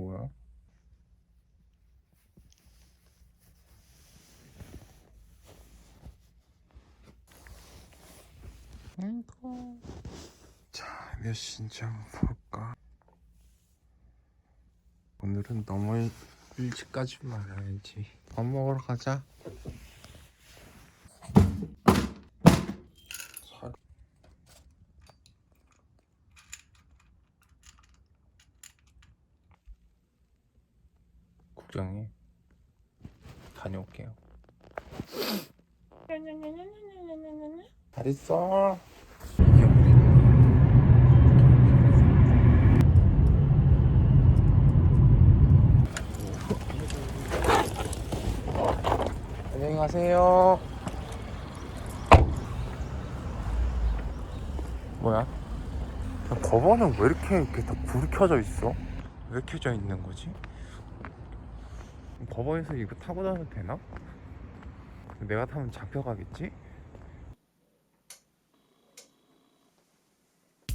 뭐야? 아이고. 자, 몇 시인지 한번 볼까? 오늘은 너무 일찍 가지 말아야지. 밥 먹으러 가자. 국장님, 다녀올게요. 잘 있어. 이게 어딨나? 안녕히 가세요. 뭐야? 법원은 왜 이렇게 다 불이 켜져 있어? 왜 켜져 있는 거지? 법원에서 이거 타고 다녀도 되나? 내가 타면 잡혀가겠지?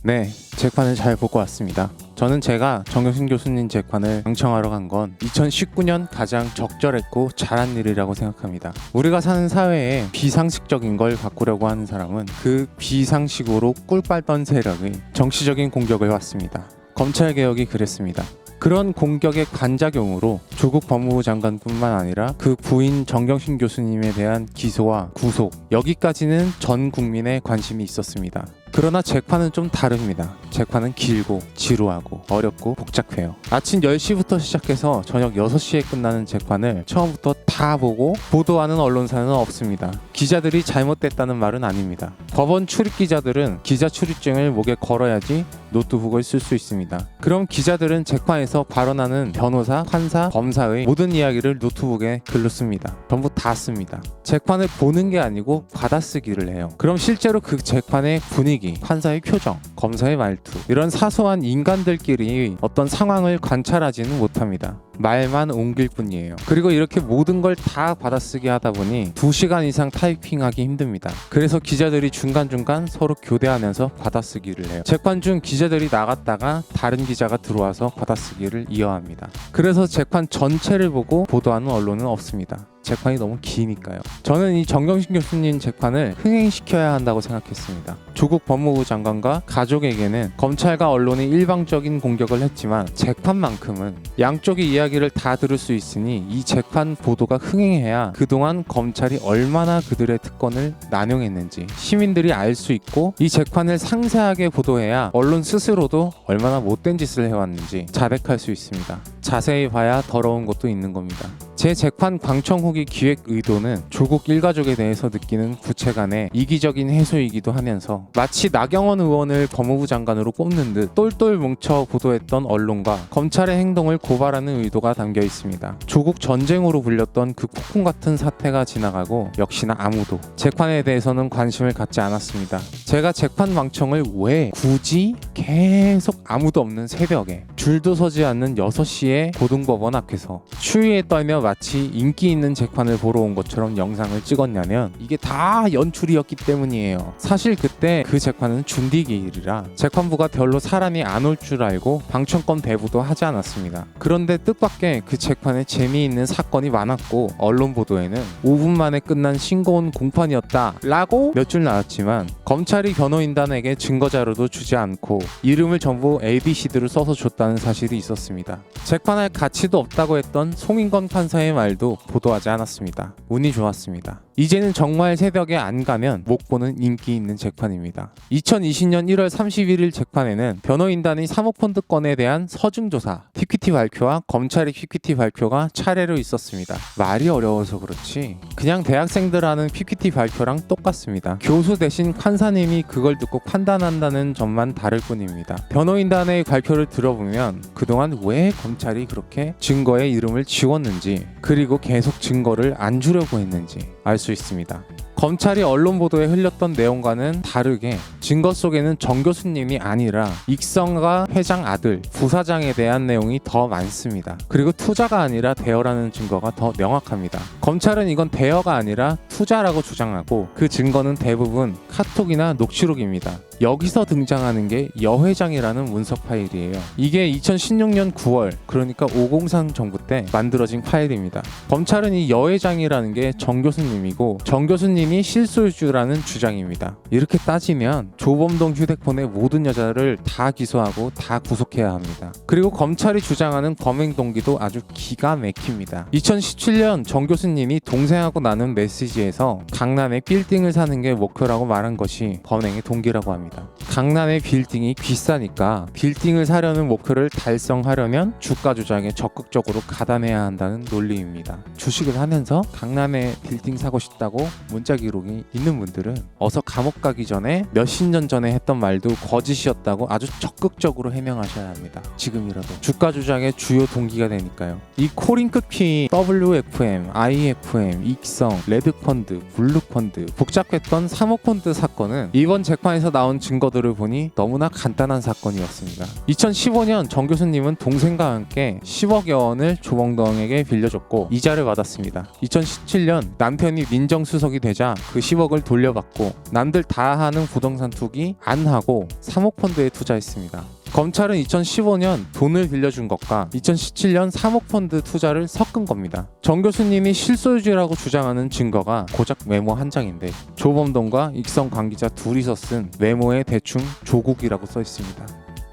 네, 재판을 잘 보고 왔습니다. 저는 제가 정경심 교수님 재판을 경청하러 간 건 2019년 가장 적절했고 잘한 일이라고 생각합니다. 우리가 사는 사회에 비상식적인 걸 바꾸려고 하는 사람은 그 비상식으로 꿀 빨던 세력의 정치적인 공격을 해왔습니다. 검찰개혁이 그랬습니다. 그런 공격의 관작용으로 조국 법무부 장관뿐만 아니라 그 부인 정경심 교수님에 대한 기소와 구속, 여기까지는 전 국민의 관심이 있었습니다. 그러나 재판은 좀 다릅니다. 재판은 길고 지루하고 어렵고 복잡해요. 아침 10시부터 시작해서 저녁 6시에 끝나는 재판을 처음부터 다 보고 보도하는 언론사는 없습니다. 기자들이 잘못됐다는 말은 아닙니다. 법원 출입 기자들은 기자 출입증을 목에 걸어야지 노트북을 쓸 수 있습니다. 그럼 기자들은 재판에서 발언하는 변호사, 판사, 검사의 모든 이야기를 노트북에 글로 씁니다. 전부 다 씁니다. 재판을 보는 게 아니고 받아쓰기를 해요. 그럼 실제로 그 재판의 분위기, 판사의 표정, 검사의 말투, 이런 사소한 인간들끼리 어떤 상황을 관찰하지는 못합니다. 말만 옮길 뿐이에요. 그리고 이렇게 모든 걸 다 받아쓰기 하다 보니 2시간 이상 타이핑하기 힘듭니다. 그래서 기자들이 중간중간 서로 교대하면서 받아쓰기를 해요. 재판 중 기자들이 나갔다가 다른 기자가 들어와서 받아쓰기를 이어합니다. 그래서 재판 전체를 보고 보도하는 언론은 없습니다. 재판이 너무 기니까요. 저는 이 정경심 교수님 재판을 흥행시켜야 한다고 생각했습니다. 조국 법무부 장관과 가족에게는 검찰과 언론이 일방적인 공격을 했지만 재판만큼은 양쪽의 이야기를 다 들을 수 있으니 이 재판 보도가 흥행해야 그동안 검찰이 얼마나 그들의 특권을 남용했는지 시민들이 알 수 있고, 이 재판을 상세하게 보도해야 언론 스스로도 얼마나 못된 짓을 해왔는지 자백할 수 있습니다. 자세히 봐야 더러운 것도 있는 겁니다. 제 재판 광청 후기 기획 의도는 조국 일가족에 대해서 느끼는 부채간의 이기적인 해소이기도 하면서 마치 나경원 의원을 법무부 장관으로 꼽는 듯 똘똘 뭉쳐 보도했던 언론과 검찰의 행동을 고발하는 의도가 담겨 있습니다. 조국 전쟁으로 불렸던 그 폭풍 같은 사태가 지나가고 역시나 아무도 재판에 대해서는 관심을 갖지 않았습니다. 제가 재판 광청을 왜 굳이 계속 아무도 없는 새벽에 줄도 서지 않는 6시에 고등법원 앞에서 추위에 떨며 마치 인기 있는 재판을 보러 온 것처럼 영상을 찍었냐면 이게 다 연출이었기 때문이에요. 사실 그때 그 재판은 준비기일이라 재판부가 별로 사람이 안 올 줄 알고 방청권 배부도 하지 않았습니다. 그런데 뜻밖의 그 재판에 재미있는 사건이 많았고 언론 보도에는 5분 만에 끝난 싱거운 공판이었다 라고 몇 줄 나왔지만 검찰이 변호인단에게 증거자료도 주지 않고 이름을 전부 ABC들을 써서 줬다는 사실이 있었습니다. 재판할 가치도 없다고 했던 송인건 판사의 말도 보도하지 않았습니다. 운이 좋았습니다. 이제는 정말 새벽에 안 가면 못 보는 인기 있는 재판입니다. 2020년 1월 31일 재판에는 변호인단의 사모펀드 건에 대한 서중조사, PPT 발표와 검찰의 PPT 발표가 차례로 있었습니다. 말이 어려워서 그렇지 그냥 대학생들 하는 PPT 발표랑 똑같습니다. 교수 대신 판사님이 그걸 듣고 판단한다는 점만 다를 뿐입니다. 변호인단의 발표를 들어보면 그동안 왜 검찰이 그렇게 증거의 이름을 지웠는지, 그리고 계속 증거를 안 주려고 했는지 알 수 있습니다. 검찰이 언론 보도에 흘렸던 내용과는 다르게 증거 속에는 정 교수님이 아니라 익성과 회장 아들, 부사장에 대한 내용이 더 많습니다. 그리고 투자가 아니라 대여라는 증거가 더 명확합니다. 검찰은 이건 대여가 아니라 투자라고 주장하고 그 증거는 대부분 카톡이나 녹취록입니다. 여기서 등장하는 게 여 회장이라는 문서 파일이에요. 이게 2016년 9월, 그러니까 503 정부 때 만들어진 파일입니다. 검찰은 이 여 회장이라는 게 정 교수님이고 정 교수님이 실소유주라는 주장입니다. 이렇게 따지면 조범동 휴대폰의 모든 여자를 다 기소하고 다 구속해야 합니다. 그리고 검찰이 주장하는 범행 동기도 아주 기가 막힙니다. 2017년 정 교수님이 동생하고 나눈 메시지에서 강남에 빌딩을 사는 게 목표라고 말한 것이 범행의 동기라고 합니다. 강남의 빌딩이 비싸니까 빌딩을 사려는 목표를 달성하려면 주가 조작에 적극적으로 가담해야 한다는 논리입니다. 주식을 하면서 강남에 빌딩 사고 싶다고 문자 기록이 있는 분들은 어서 감옥 가기 전에 몇십 년 전에 했던 말도 거짓이었다고 아주 적극적으로 해명하셔야 합니다. 지금이라도 주가 조작의 주요 동기가 되니까요. 이 코링크 피, WFM, IFM, 익성, 레드펀드, 블루펀드 복잡했던 사모펀드 사건은 이번 재판에서 나온 증거들을 보니 너무나 간단한 사건이었습니다. 2015년 정 교수님은 동생과 함께 10억여 원을 조범동에게 빌려줬고 이자를 받았습니다. 2017년 남편이 민정수석이 되자 그 10억을 돌려받고 남들 다 하는 부동산 투기 안 하고 사모펀드에 투자했습니다. 검찰은 2015년 돈을 빌려준 것과 2017년 사모펀드 투자를 섞은 겁니다. 정 교수님이 실소유주라고 주장하는 증거가 고작 메모 한 장인데 조범동과 익성 관계자 둘이서 쓴 메모에 대충 조국이라고 써 있습니다.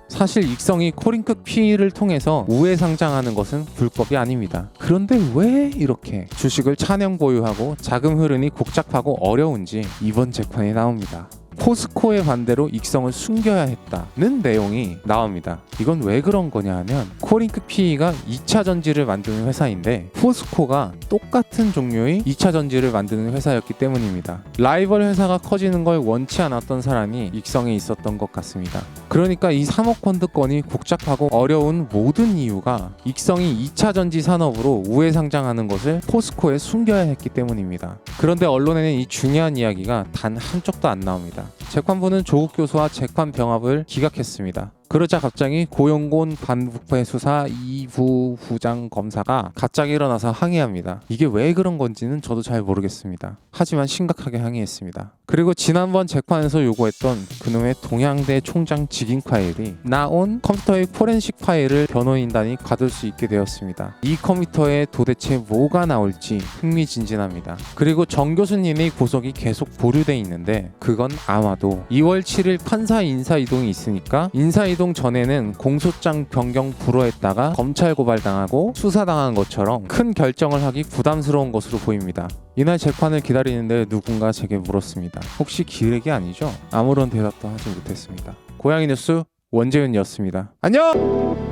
사실 익성이 코링크 P를 통해서 우회 상장하는 것은 불법이 아닙니다. 그런데 왜 이렇게 주식을 차명 보유하고 자금 흐름이 복잡하고 어려운지 이번 재판에 나옵니다. 포스코의 반대로 익성을 숨겨야 했다는 내용이 나옵니다. 이건 왜 그런 거냐 하면 코링크 PE가 2차 전지를 만드는 회사인데 포스코가 똑같은 종류의 2차 전지를 만드는 회사였기 때문입니다. 라이벌 회사가 커지는 걸 원치 않았던 사람이 익성에 있었던 것 같습니다. 그러니까 이 사모펀드 건이 복잡하고 어려운 모든 이유가 익성이 2차 전지 산업으로 우회 상장하는 것을 포스코에 숨겨야 했기 때문입니다. 그런데 언론에는 이 중요한 이야기가 단 한쪽도 안 나옵니다. 재판부는 조국 교수와 재판 병합을 기각했습니다. 그러자 갑자기 고용곤 반부패 수사 2부 부장 검사가 갑자기 일어나서 항의합니다. 이게 왜 그런 건지는 저도 잘 모르겠습니다. 하지만 심각하게 항의했습니다. 그리고 지난번 재판에서 요구했던 그놈의 동양대 총장 직인 파일이 나온 컴퓨터의 포렌식 파일을 변호인단이 가둘 수 있게 되었습니다. 이 컴퓨터에 도대체 뭐가 나올지 흥미진진합니다. 그리고 정 교수님의 구속이 계속 보류돼 있는데 그건 아마도 2월 7일 판사 인사이동이 있으니까 인사이동 전에는 공소장 변경 불허했다가 검찰 고발당하고 수사당한 것처럼 큰 결정을 하기 부담스러운 것으로 보입니다. 이날 재판을 기다리는데 누군가 제게 물었습니다. 혹시 기획이 아니죠? 아무런 대답도 하지 못했습니다. 고양이 뉴스 원재윤이었습니다. 안녕!